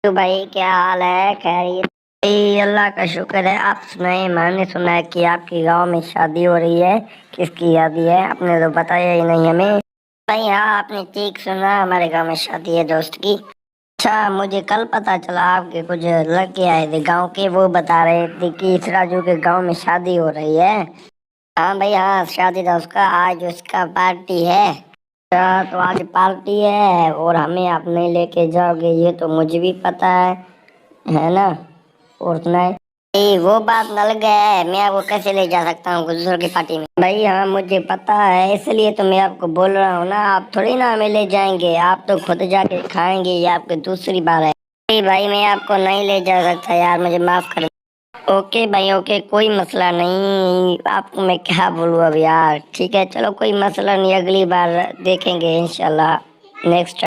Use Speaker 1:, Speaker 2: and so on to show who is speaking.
Speaker 1: तो भाई क्या हाल है? खैरियत? भाई अल्लाह का शुक्र है। आप सुनाए? मैंने सुना है कि आपकी गांव में शादी हो रही है। किसकी शादी है? आपने तो बताया ही नहीं हमें। भाई हाँ, आपने ठीक सुना, हमारे गांव में शादी है दोस्त की। अच्छा, मुझे कल पता चला आपके कुछ लड़के आए थे गांव के, वो बता रहे थे कि इस राजू के गांव में शादी हो रही है। हाँ भाई हाँ, शादी था उसका, आज उसका पार्टी है। अच्छा, तो आज पार्टी है और हमें आप नहीं लेके जाओगे, ये तो मुझे भी पता है ना? और सुनाए? वो बात नल गया है, मैं आपको कैसे ले जा सकता हूँ दूसरों की पार्टी में? भाई हाँ, मुझे पता है, इसलिए तो मैं आपको बोल रहा हूँ ना। आप थोड़ी ना हमें ले जाएंगे, आप तो खुद जाके खाएंगे, ये आपकी दूसरी बार है। भाई मैं आपको नहीं ले जा सकता यार, मुझे माफ कर। ओके भाई ओके, कोई मसला नहीं। आपको मैं क्या बोलूँ अब यार। ठीक है चलो, कोई मसला नहीं, अगली बार देखेंगे इंशाल्लाह, नेक्स्ट